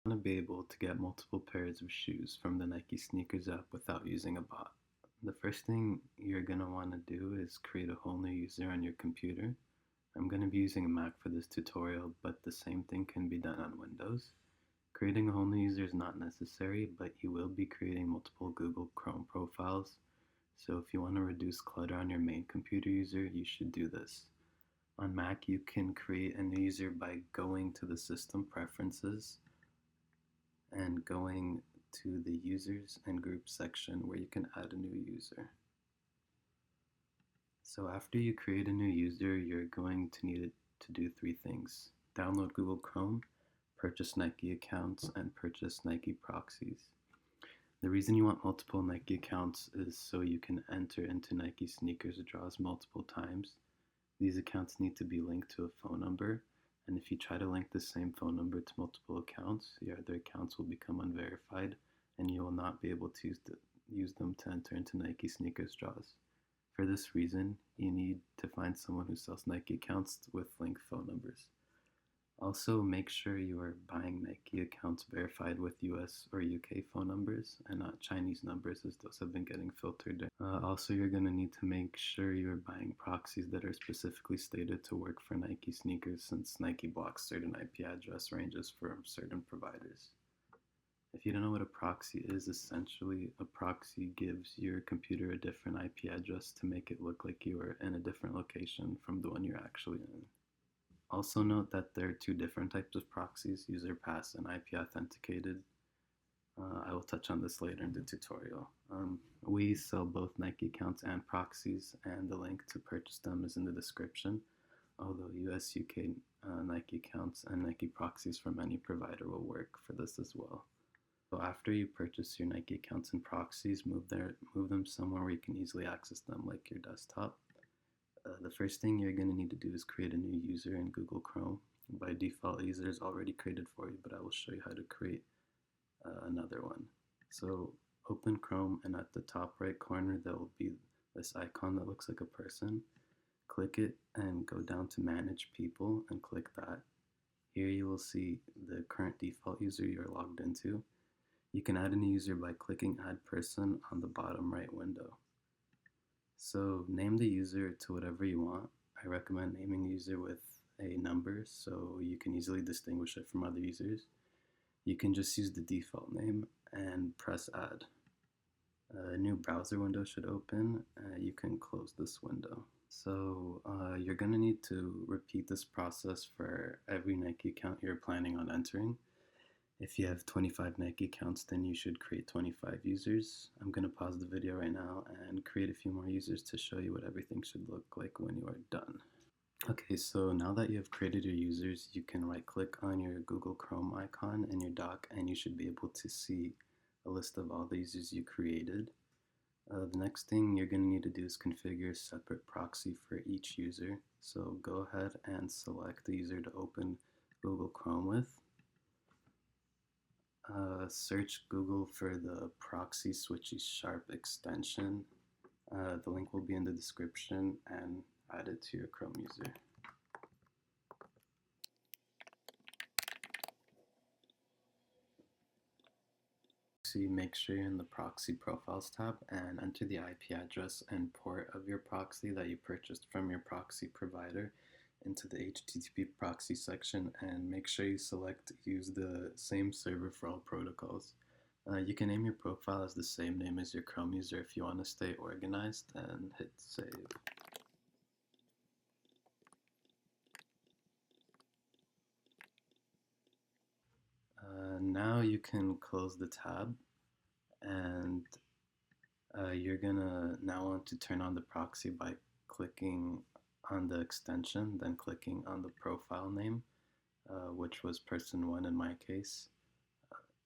Want to be able to get multiple pairs of shoes from the Nike Sneakers app without using a bot. The first thing you're going to want to do is create a whole new user on your computer. I'm going to be using a Mac for this tutorial, but the same thing can be done on Windows. Creating a whole new user is not necessary, but you will be creating multiple Google Chrome profiles. So if you want to reduce clutter on your main computer user, you should do this. On Mac, you can create a new user by going to the System Preferences and going to the Users and Groups section where you can add a new user. So after you create a new user, you're going to need to do three things. Download Google Chrome, purchase Nike accounts, and purchase Nike Proxies. The reason you want multiple Nike accounts is so you can enter into Nike Sneakers draws multiple times. These accounts need to be linked to a phone number, and if you try to link the same phone number to multiple accounts, your other accounts will become unverified, and you will not be able to use them to enter into Nike Sneakers draws. For this reason, you need to find someone who sells Nike accounts with linked phone numbers. Also, make sure you are buying Nike accounts verified with US or UK phone numbers and not Chinese numbers, as those have been getting filtered. Also, you're going to need to make sure you're buying proxies that are specifically stated to work for Nike sneakers, since Nike blocks certain IP address ranges for certain providers. If you don't know what a proxy is, essentially a proxy gives your computer a different IP address to make it look like you are in a different location from the one you're actually in. Also note that there are two different types of proxies, user pass and IP authenticated. I will touch on this later in the tutorial. We sell both Nike accounts and proxies, and the link to purchase them is in the description, although US, UK Nike accounts and Nike proxies from any provider will work for this as well. So after you purchase your Nike accounts and proxies, move them somewhere where you can easily access them, like your desktop. The first thing you're going to need to do is create a new user in Google Chrome. By default, a user is already created for you, but I will show you how to create another one. So open Chrome, and at the top right corner there will be this icon that looks like a person. Click it and go down to Manage People and click that. Here you will see the current default user you're logged into. You can add a new user by clicking Add Person on the bottom right window. So name the user to whatever you want. I recommend naming the user with a number so you can easily distinguish it from other users. You can just use the default name and press Add. A new browser window should open. You can close this window. So you're going to need to repeat this process for every Nike account you're planning on entering. If you have 25 Nike accounts, then you should create 25 users. I'm going to pause the video right now and create a few more users to show you what everything should look like when you are done. Okay, so now that you have created your users, you can right click on your Google Chrome icon in your dock and you should be able to see a list of all the users you created. The next thing you're going to need to do is configure a separate proxy for each user. So go ahead and select the user to open Google Chrome with. Search Google for the Proxy Switchy Sharp extension. The link will be in the description, and add it to your Chrome user. Make sure you're in the Proxy Profiles tab and enter the IP address and port of your proxy that you purchased from your proxy provider into the HTTP proxy section, and make sure you select use the same server for all protocols. You can name your profile as the same name as your Chrome user if you want to stay organized, and hit save. Now you can close the tab, and you're gonna now want to turn on the proxy by clicking on the extension, then clicking on the profile name, which was person 1 in my case,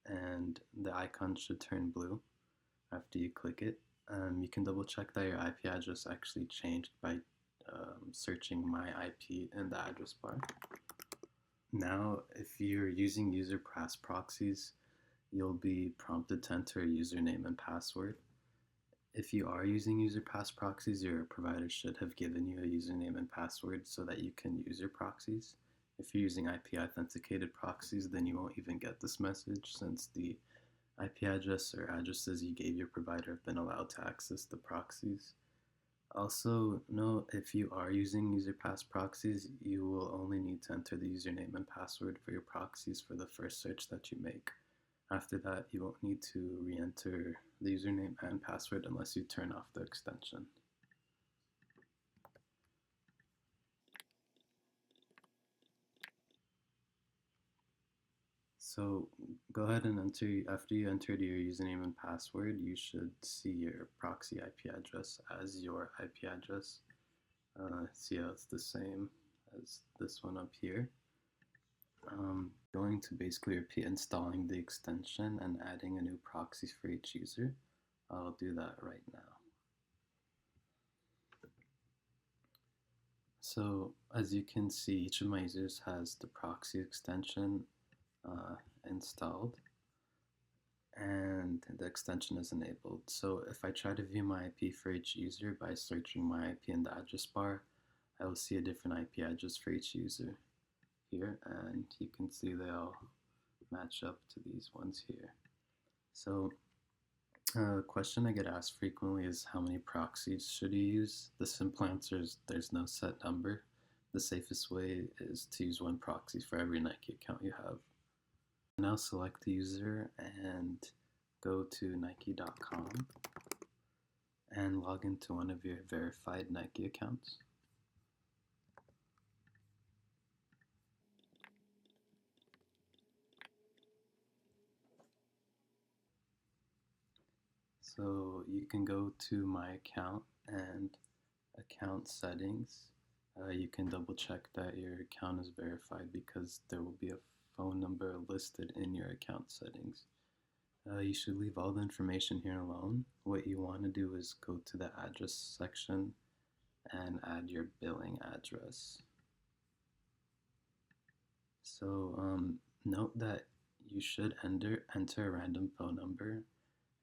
and the icon should turn blue after you click it. You can double check that your IP address actually changed by searching my IP in the address bar. Now, if you're using user pass proxies, you'll be prompted to enter a username and password. If you are using user pass proxies, your provider should have given you a username and password so that you can use your proxies. If you're using IP authenticated proxies, then you won't even get this message since the IP address or addresses you gave your provider have been allowed to access the proxies. Also, note if you are using UserPass proxies, you will only need to enter the username and password for your proxies for the first search that you make. After that, you won't need to re-enter the username and password unless you turn off the extension. So go ahead and enter, after you entered your username and password, you should see your proxy IP address as your IP address. See how it's the same as this one up here. Going to basically repeat installing the extension and adding a new proxy for each user. I'll do that right now. So as you can see, each of my users has the proxy extension installed and the extension is enabled. So if I try to view my IP for each user by searching my IP in the address bar, I will see a different IP address for each user here, and you can see they all match up to these ones here. So a question I get asked frequently is how many proxies should you use? The simple answer is there's no set number. The safest way is to use one proxy for every Nike account you have. Now select the user and go to Nike.com and log into one of your verified Nike accounts. So you can go to my account and account settings. You can double check that your account is verified because there will be a phone number listed in your account settings. You should leave all the information here alone. What you want to do is go to the address section and add your billing address. So note that you should enter a random phone number,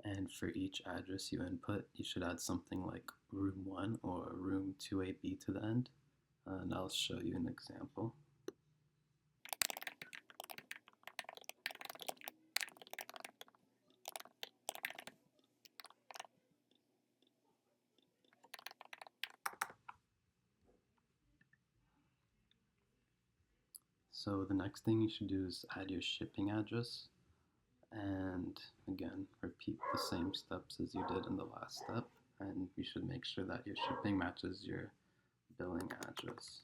and for each address you input, you should add something like room 1 or room 2AB to the end. And I'll show you an example. So the next thing you should do is add your shipping address, and again repeat the same steps as you did in the last step, and you should make sure that your shipping matches your billing address.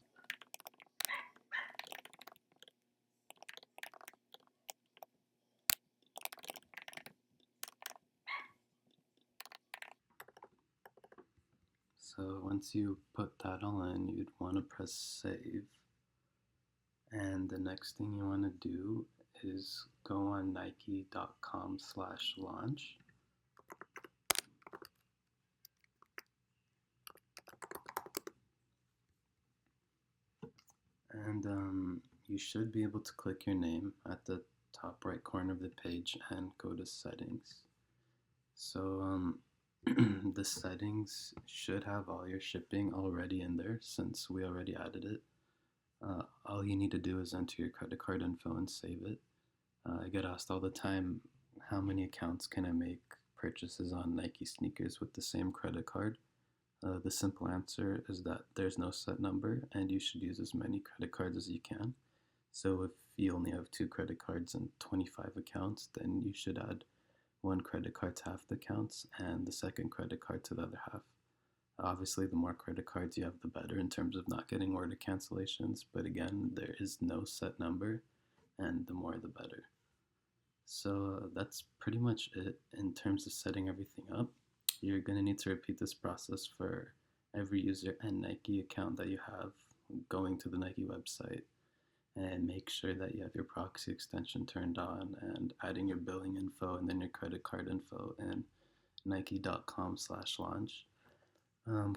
So once you put that all in, you'd want to press save. And the next thing you want to do is go on Nike.com/launch. And you should be able to click your name at the top right corner of the page and go to settings. So the settings should have all your shipping already in there since we already added it. All you need to do is enter your credit card info and save it. I get asked all the time, how many accounts can I make purchases on Nike sneakers with the same credit card? The simple answer is that there's no set number and you should use as many credit cards as you can. So if you only have 2 credit cards and 25 accounts, then you should add 1 credit card to half the accounts and the second credit card to the other half. Obviously, the more credit cards you have, the better in terms of not getting order cancellations, but again, there is no set number, and the more the better. So that's pretty much it in terms of setting everything up. You're going to need to repeat this process for every user and Nike account that you have going to the Nike website, and make sure that you have your proxy extension turned on and adding your billing info and then your credit card info in Nike.com/launch.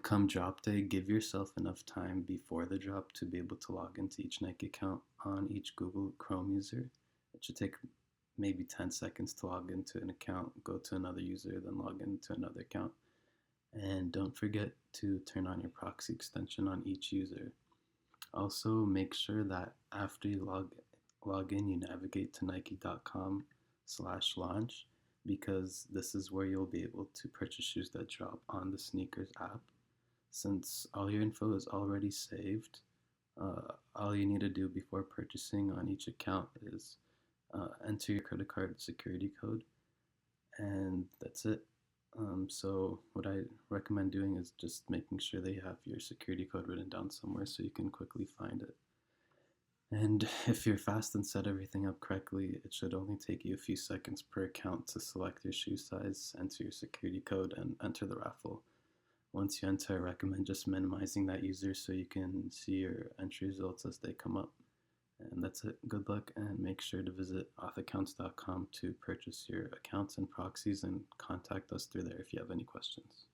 Come drop day, give yourself enough time before the drop to be able to log into each Nike account on each Google Chrome user. It should take maybe 10 seconds to log into an account, go to another user, then log into another account. And don't forget to turn on your proxy extension on each user. Also, make sure that after you log in, you navigate to nike.com/launch because this is where you'll be able to purchase shoes that drop on the sneakers app. Since all your info is already saved, all you need to do before purchasing on each account is enter your credit card security code, and that's it. So what I recommend doing is just making sure that you have your security code written down somewhere so you can quickly find it. And if you're fast and set everything up correctly, it should only take you a few seconds per account to select your shoe size, enter your security code, and enter the raffle. Once you enter, I recommend just minimizing that user so you can see your entry results as they come up. And that's it. Good luck, and make sure to visit authaccounts.com to purchase your accounts and proxies and contact us through there if you have any questions.